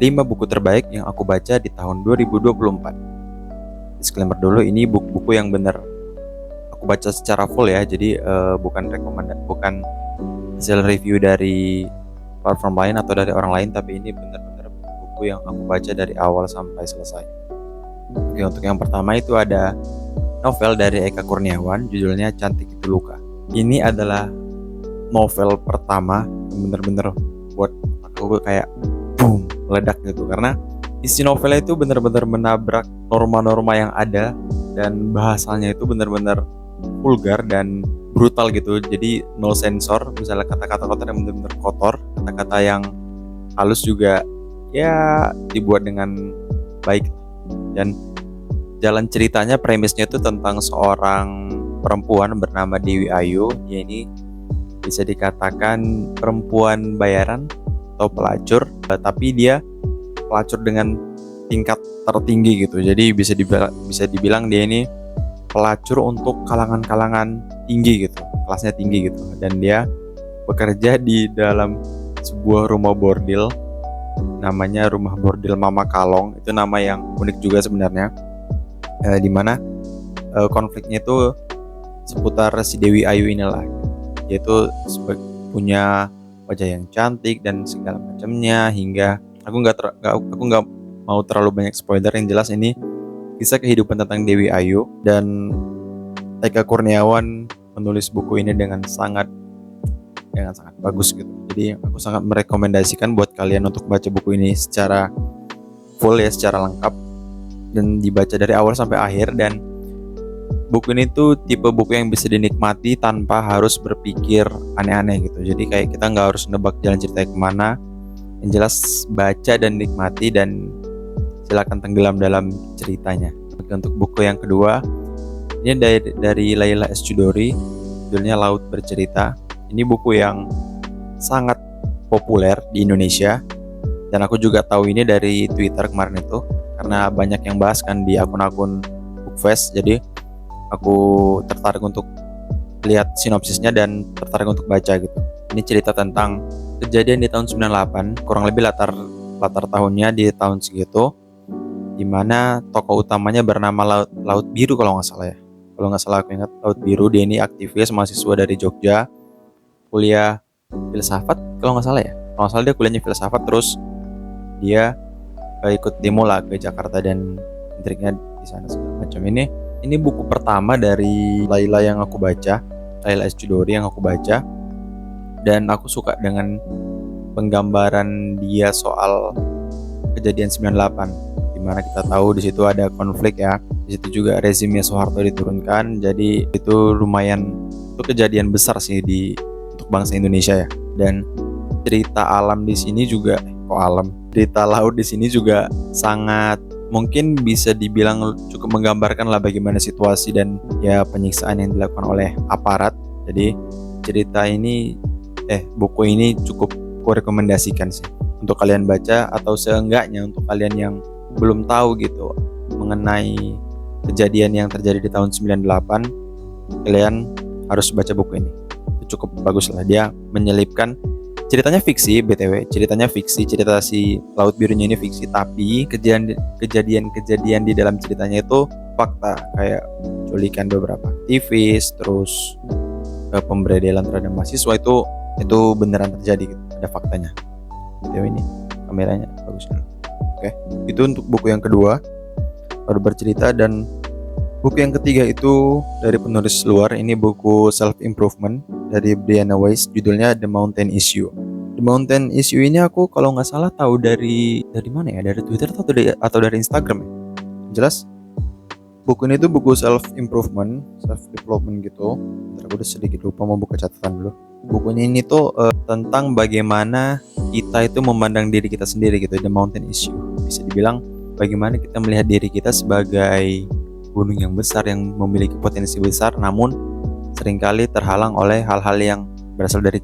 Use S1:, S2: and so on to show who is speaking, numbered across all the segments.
S1: 5 buku terbaik yang aku baca di tahun 2024. Disclaimer dulu, ini buku-buku yang benar aku baca secara full ya, jadi bukan bukan hasil review dari platform lain atau dari orang lain, tapi ini benar-benar buku yang aku baca dari awal sampai selesai. Oke, untuk yang pertama itu ada novel dari Eka Kurniawan, judulnya Cantik Itu Luka. Ini adalah novel pertama yang benar-benar buat aku kayak boom, meledak gitu, karena isi novelnya itu benar-benar menabrak norma-norma yang ada dan bahasanya itu benar-benar vulgar dan brutal gitu. Jadi no sensor, misalnya kata-kata kotor yang benar-benar kotor, kata-kata yang halus juga ya dibuat dengan baik. Dan jalan ceritanya, premisnya itu tentang seorang perempuan bernama Dewi Ayu. Dia ini bisa dikatakan perempuan bayaran atau pelacur, tapi dia pelacur dengan tingkat tertinggi gitu. Jadi bisa dibilang dia ini pelacur untuk kalangan-kalangan tinggi gitu, kelasnya tinggi gitu. Dan dia bekerja di dalam sebuah rumah bordil, namanya Rumah Bordil Mama Kalong. Itu nama yang unik juga sebenarnya, dimana konfliknya itu seputar si Dewi Ayu inilah. Dia itu punya wajah yang cantik dan segala macamnya, hingga aku nggak mau terlalu banyak spoiler. Yang jelas ini kisah kehidupan tentang Dewi Ayu, dan Eka Kurniawan menulis buku ini dengan sangat bagus gitu. Jadi aku sangat merekomendasikan buat kalian untuk baca buku ini secara full ya, secara lengkap, dan dibaca dari awal sampai akhir. Dan buku ini tuh tipe buku yang bisa dinikmati tanpa harus berpikir aneh-aneh gitu. Jadi kayak kita nggak harus nebak jalan ceritanya kemana. Yang jelas baca dan nikmati, dan silakan tenggelam dalam ceritanya. Oke, untuk buku yang kedua, ini dari Laila S. Chudori, judulnya Laut Bercerita. Ini buku yang sangat populer di Indonesia, dan aku juga tahu ini dari Twitter kemarin itu, karena banyak yang bahas kan di akun-akun Bookfest. Jadi aku tertarik untuk lihat sinopsisnya dan tertarik untuk baca gitu. Ini cerita tentang kejadian di tahun 98, kurang lebih latar tahunnya di tahun segitu, dimana tokoh utamanya bernama Laut Biru kalau nggak salah ya. Kalau nggak salah aku ingat Laut Biru. Dia ini aktivis mahasiswa dari Jogja, kuliah filsafat kalau nggak salah ya. Kalau nggak salah dia kuliahnya filsafat, terus dia ikut demo lah ke Jakarta dan intriknya di sana segala macam. Ini buku pertama dari Laila yang aku baca, Laila S. Chudori yang aku baca, dan aku suka dengan penggambaran dia soal kejadian 98. Dimana kita tahu di situ ada konflik ya. Di situ juga rezimnya Soeharto diturunkan. Jadi itu lumayan, itu kejadian besar sih untuk bangsa Indonesia ya. Dan cerita alam di sini juga, cerita laut di sini juga sangat mungkin bisa dibilang cukup menggambarkan lah bagaimana situasi dan ya penyiksaan yang dilakukan oleh aparat. Jadi buku ini cukup aku rekomendasikan sih untuk kalian baca, atau seenggaknya untuk kalian yang belum tahu gitu mengenai kejadian yang terjadi di tahun 98, kalian harus baca buku ini. Itu cukup bagus lah. Dia menyelipkan, ceritanya fiksi BTW, cerita si Laut Birunya ini fiksi, tapi kejadian di dalam ceritanya itu fakta, kayak culikan beberapa aktivis, terus pemberedelan terhadap mahasiswa, itu beneran terjadi gitu, ada faktanya. BTW ini kameranya bagus kan. Oke, itu untuk buku yang kedua, Laut Bercerita. Dan buku yang ketiga itu dari penulis luar. Ini buku self improvement dari Brianna Weiss, judulnya The Mountain Issue. The Mountain Issue ini aku kalau nggak salah tahu dari mana ya, dari Twitter atau dari Instagram ya. Jelas buku ini tuh buku self development gitu. Ntar aku udah sedikit lupa, mau buka catatan dulu. Bukunya ini tuh tentang bagaimana kita itu memandang diri kita sendiri gitu. The Mountain Issue, bisa dibilang bagaimana kita melihat diri kita sebagai gunung yang besar yang memiliki potensi besar, namun seringkali terhalang oleh hal-hal yang berasal dari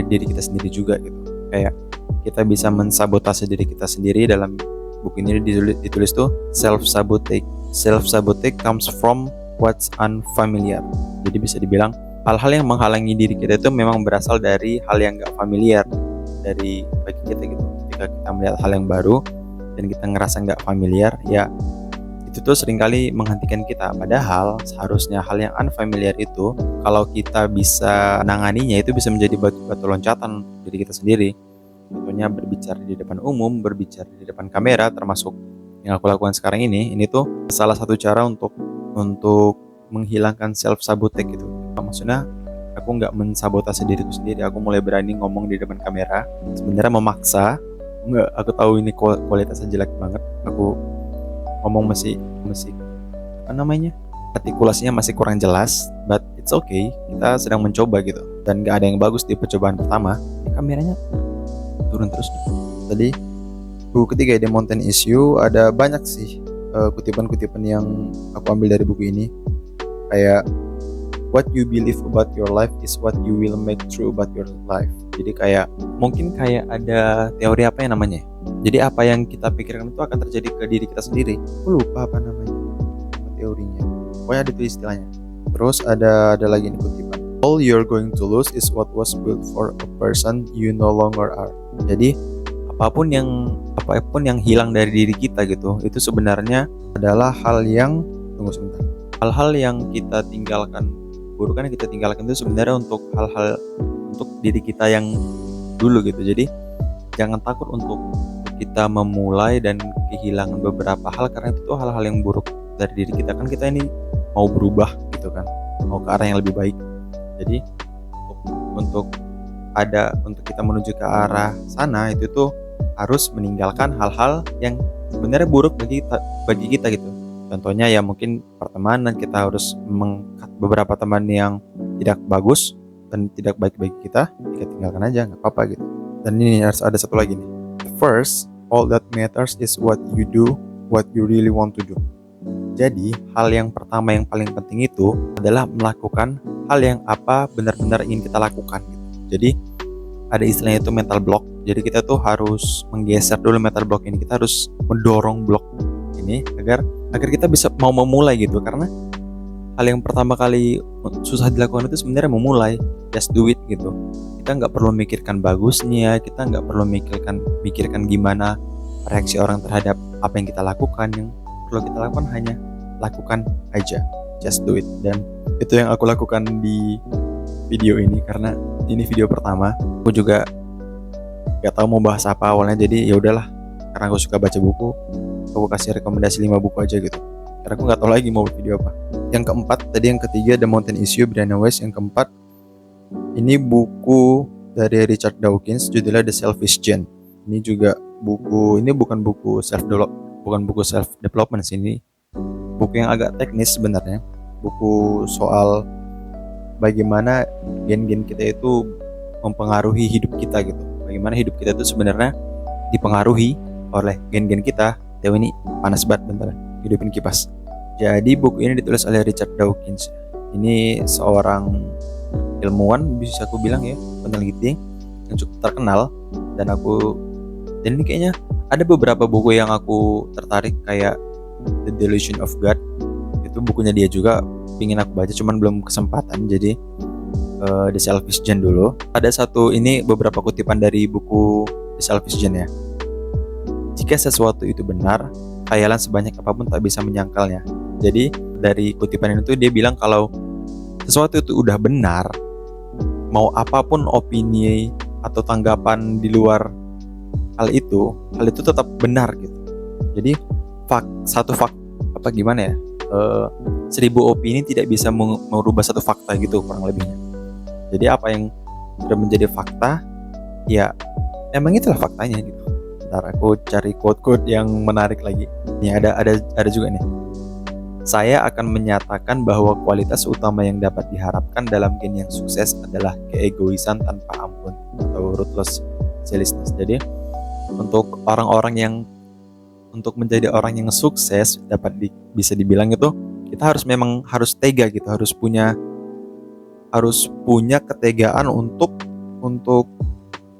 S1: diri kita sendiri juga gitu. Kayak kita bisa mensabotase diri kita sendiri. Dalam buku ini ditulis tuh self-sabotage comes from what's unfamiliar. Jadi bisa dibilang hal-hal yang menghalangi diri kita itu memang berasal dari hal yang gak familiar bagi kita gitu. ketika kita melihat hal yang baru dan kita ngerasa nggak familiar, ya itu tuh seringkali menghentikan kita. Padahal seharusnya hal yang unfamiliar itu, kalau kita bisa menanganinya, itu bisa menjadi batu loncatan diri kita sendiri. Contohnya berbicara di depan umum, berbicara di depan kamera, termasuk yang aku lakukan sekarang ini tuh salah satu cara untuk menghilangkan self sabotage gitu. Maksudnya aku nggak mensabotase diriku sendiri, aku mulai berani ngomong di depan kamera. Sebenarnya memaksa, nggak, aku tahu ini kualitasnya jelek banget. Aku ngomong masih apa namanya, artikulasinya masih kurang jelas, but it's okay, kita sedang mencoba gitu. Dan nggak ada yang bagus di percobaan pertama. Kameranya turun terus. Tadi buku ketiga, The Mountain Issue, ada banyak sih kutipan-kutipan yang aku ambil dari buku ini. Kayak what you believe about your life is what you will make true about your life. Jadi kayak mungkin kayak ada teori apa yang namanya. Jadi apa yang kita pikirkan itu akan terjadi ke diri kita sendiri. Aku lupa apa namanya teorinya. Pokoknya ada itu istilahnya. Terus ada lagi nih kutipan. All you're going to lose is what was built for a person you no longer are. Jadi apapun yang hilang dari diri kita gitu, itu sebenarnya adalah hal yang hal-hal yang kita tinggalkan, burukan yang kita tinggalkan itu sebenarnya untuk hal-hal untuk diri kita yang dulu gitu. Jadi jangan takut untuk kita memulai dan kehilangan beberapa hal, karena itu tuh hal-hal yang buruk dari diri kita. Kan kita ini mau berubah gitu kan, mau ke arah yang lebih baik. Jadi untuk kita menuju ke arah sana, itu tuh harus meninggalkan hal-hal yang sebenarnya buruk bagi kita gitu. Contohnya ya mungkin pertemanan, kita harus meng-cut beberapa teman yang tidak bagus dan tidak baik bagi kita tinggalkan aja, nggak apa-apa gitu. Dan ini harus ada satu lagi nih. First, all that matters is what you do, what you really want to do. Jadi, hal yang pertama yang paling penting itu adalah melakukan hal yang apa benar-benar ingin kita lakukan gitu. Jadi, ada istilahnya itu mental block. Jadi kita tuh harus menggeser dulu mental block ini. Kita harus mendorong blok ini agar kita bisa mau memulai gitu. Karena hal yang pertama kali susah dilakukan itu sebenarnya memulai. Just do it gitu. Kita nggak perlu mikirkan bagusnya, kita nggak perlu mikirkan gimana reaksi orang terhadap apa yang kita lakukan. Yang perlu kita lakukan hanya lakukan aja, just do it. Dan itu yang aku lakukan di video ini, karena ini video pertama. Aku juga nggak tahu mau bahas apa awalnya, jadi ya udahlah, karena aku suka baca buku, aku kasih rekomendasi 5 buku aja gitu. Karena aku nggak tahu lagi mau video apa. Yang keempat, tadi yang ketiga The Mountain Issue, Brianna Weiss. Yang keempat, ini buku dari Richard Dawkins, judulnya The Selfish Gene. Ini juga ini bukan buku self development sih, ini buku yang agak teknis sebenarnya. Buku soal bagaimana gen-gen kita itu mempengaruhi hidup kita gitu. Bagaimana hidup kita itu sebenarnya dipengaruhi oleh gen-gen kita. Tahu ini panas banget, bentar hidupin kipas. Jadi buku ini ditulis oleh Richard Dawkins. Ini seorang ilmuwan, bisa aku bilang ya, peneliti yang cukup terkenal. Dan ini kayaknya ada beberapa buku yang aku tertarik, kayak The Delusion of God. Itu bukunya dia juga, pingin aku baca cuman belum kesempatan. Jadi The Selfish Gene dulu. Ada beberapa kutipan dari buku The Selfish Gene ya. Jika sesuatu itu benar, khayalan sebanyak apapun tak bisa menyangkalnya. Jadi dari kutipan itu dia bilang kalau sesuatu itu udah benar, mau apapun opini atau tanggapan di luar hal itu tetap benar gitu. Jadi 1000 opini tidak bisa merubah satu fakta gitu kurang lebihnya. Jadi apa yang sudah menjadi fakta, ya emang itulah faktanya gitu. Ntar aku cari quote-quote yang menarik lagi. Ini ada juga nih. Saya akan menyatakan bahwa kualitas utama yang dapat diharapkan dalam gen yang sukses adalah keegoisan tanpa ampun atau ruthless selfishness. Jadi untuk menjadi orang yang sukses bisa dibilang itu kita harus tega gitu, harus punya ketegaan untuk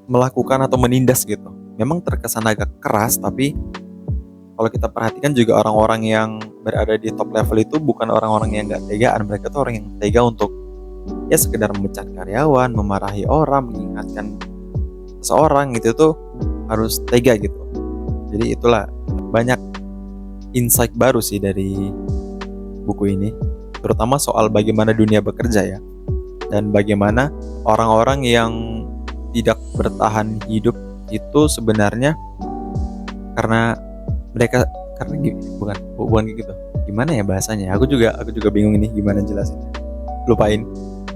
S1: melakukan atau menindas gitu. Memang terkesan agak keras, tapi kalau kita perhatikan juga orang-orang yang berada di top level itu bukan orang-orang yang gak tegaan. Mereka tuh orang yang tega untuk ya sekedar memecat karyawan, memarahi orang, mengingatkan seseorang gitu tuh harus tega gitu. Jadi itulah banyak insight baru sih dari buku ini, terutama soal bagaimana dunia bekerja ya, dan bagaimana orang-orang yang tidak bertahan hidup itu sebenarnya karena mereka bukan gitu. Gimana ya bahasanya? Aku juga bingung ini gimana jelasin. Lupain.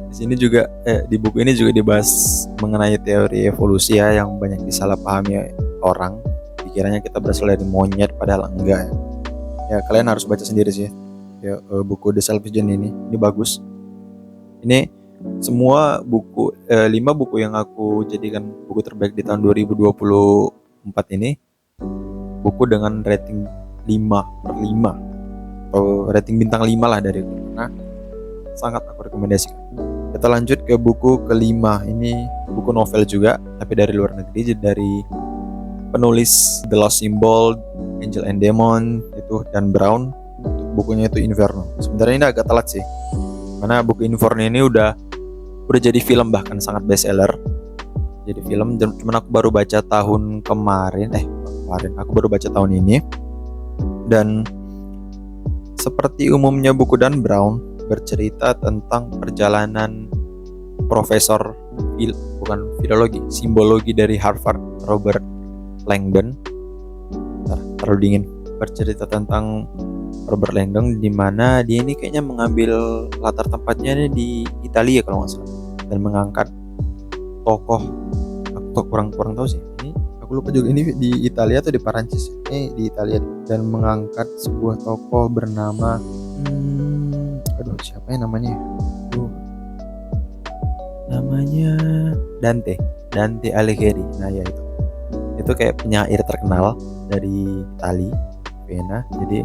S1: Di sini juga di buku ini juga dibahas mengenai teori evolusi ya, yang banyak disalahpahami orang. Pikirannya kita berasal dari monyet, padahal enggak ya. Ya kalian harus baca sendiri sih. Ya, buku The Selfish Gene ini bagus. Ini semua buku 5 buku yang aku jadikan buku terbaik di tahun 2024 ini buku dengan rating 5/5 atau rating bintang 5 lah dari aku, karena sangat aku rekomendasikan. Kita lanjut ke buku kelima. Ini buku novel juga tapi dari luar negeri, dari penulis The Lost Symbol, Angel and Demon itu Dan Brown. Bukunya itu Inferno. Sebenarnya ini agak telat sih, karena buku Inferno ini udah jadi film, bahkan sangat bestseller. Jadi film, cuman aku baru baca tahun kemarin. Aku baru baca tahun ini. Dan seperti umumnya buku Dan Brown, bercerita tentang perjalanan profesor simbologi dari Harvard, Robert Langdon. Terlalu dingin. Bercerita tentang Robert Langdon, di mana dia ini kayaknya mengambil latar tempatnya di Italia kalau nggak salah, dan mengangkat tokoh, aku kurang tahu sih. Ini aku lupa juga ini di Italia atau di Perancis. Ini di Italia, dan mengangkat sebuah tokoh bernama siapa ya namanya? Namanya Dante Alighieri. Nah ya itu kayak penyair terkenal dari Italia, Vienna. Jadi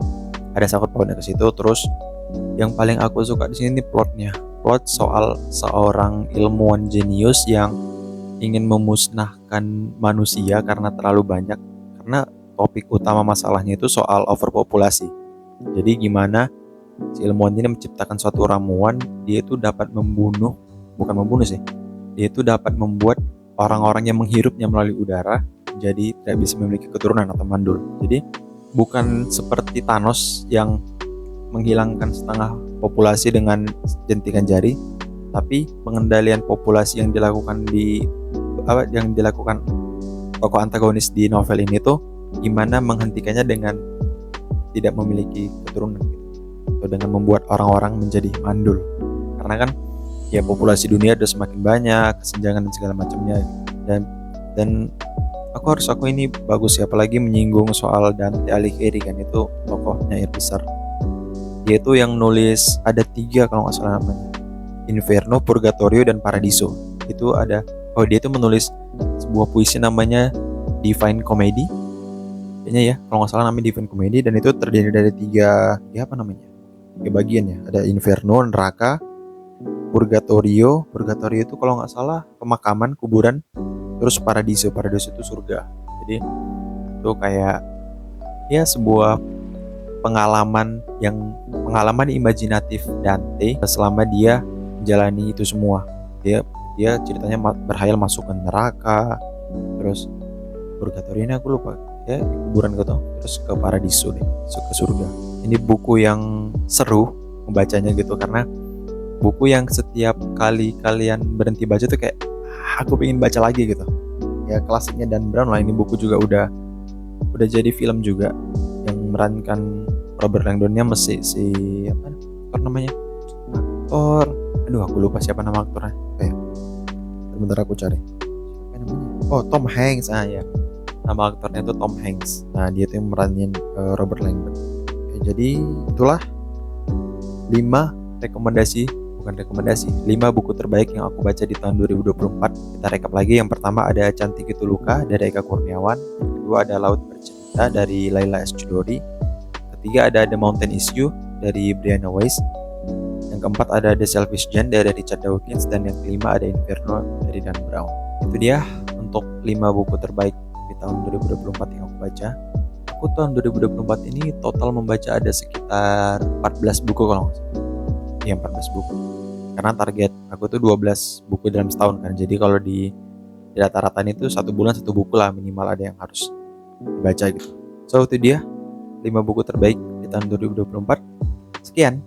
S1: ada sangkut pautnya ke situ. Terus yang paling aku suka di sini plot soal seorang ilmuwan jenius yang ingin memusnahkan manusia karena terlalu banyak, karena topik utama masalahnya itu soal overpopulasi. Jadi gimana si ilmuwan ini menciptakan suatu ramuan, dia itu dapat dia itu dapat membuat orang-orang yang menghirupnya melalui udara jadi tidak bisa memiliki keturunan atau mandul. Jadi bukan seperti Thanos yang menghilangkan setengah populasi dengan jentikan jari, tapi pengendalian populasi yang dilakukan tokoh antagonis di novel ini tuh gimana menghentikannya dengan tidak memiliki keturunan gitu, atau dengan membuat orang-orang menjadi mandul. Karena kan ya populasi dunia udah semakin banyak, kesenjangan dan segala macamnya. Dan aku ini bagus ya, apalagi menyinggung soal Dante Alighieri kan, itu tokoh penyair besar. Dia itu yang nulis ada 3 kalau nggak salah namanya, Inferno, Purgatorio, dan Paradiso. Itu ada, dia itu menulis sebuah puisi namanya Divine Comedy, kayaknya ya kalau nggak salah namanya Divine Comedy, dan itu terdiri dari 3 bagian ya. Ada Inferno, neraka, Purgatorio itu kalau nggak salah pemakaman, kuburan, terus Paradiso itu surga. Jadi itu kayak ya sebuah pengalaman imajinatif Dante selama dia menjalani itu semua. Dia ceritanya berhayal masuk ke neraka, terus Purgatorio ini aku lupa ya, kuburan gitu, terus ke Paradiso deh, ke surga. Ini buku yang seru membacanya gitu, karena buku yang setiap kali kalian berhenti baca tuh kayak aku pengen baca lagi gitu. Ya klasiknya Dan Brown lah. Ini buku juga udah jadi film juga, yang memerankan Robert Langdonnya aku lupa siapa nama aktornya. Sebentar aku cari. Siapa namanya? Tom Hanks. Ya. Nama aktornya itu Tom Hanks. Nah, dia tuh yang meranin Robert Langdon. Jadi itulah 5 buku terbaik yang aku baca di tahun 2024. Kita rekap lagi. Yang pertama ada Cantik Itu Luka dari Eka Kurniawan. Yang kedua ada Laut Bercerita dari Laila S. Chudori. Ketiga ada The Mountain Issue dari Brianna Weiss. Yang keempat ada The Selfish Gene dari Richard Dawkins. Dan yang kelima ada Inferno dari Dan Brown. Itu dia untuk 5 buku terbaik di tahun 2024 yang aku baca. Aku tahun 2024 ini total membaca ada sekitar 14 buku kalau nggak salah. Ya 14 buku. Karena target aku tuh 12 buku dalam setahun kan. Jadi kalau rata-rata itu 1 bulan 1 buku lah minimal ada yang harus dibaca gitu. So itu dia 5 buku terbaik di tahun 2024. Sekian.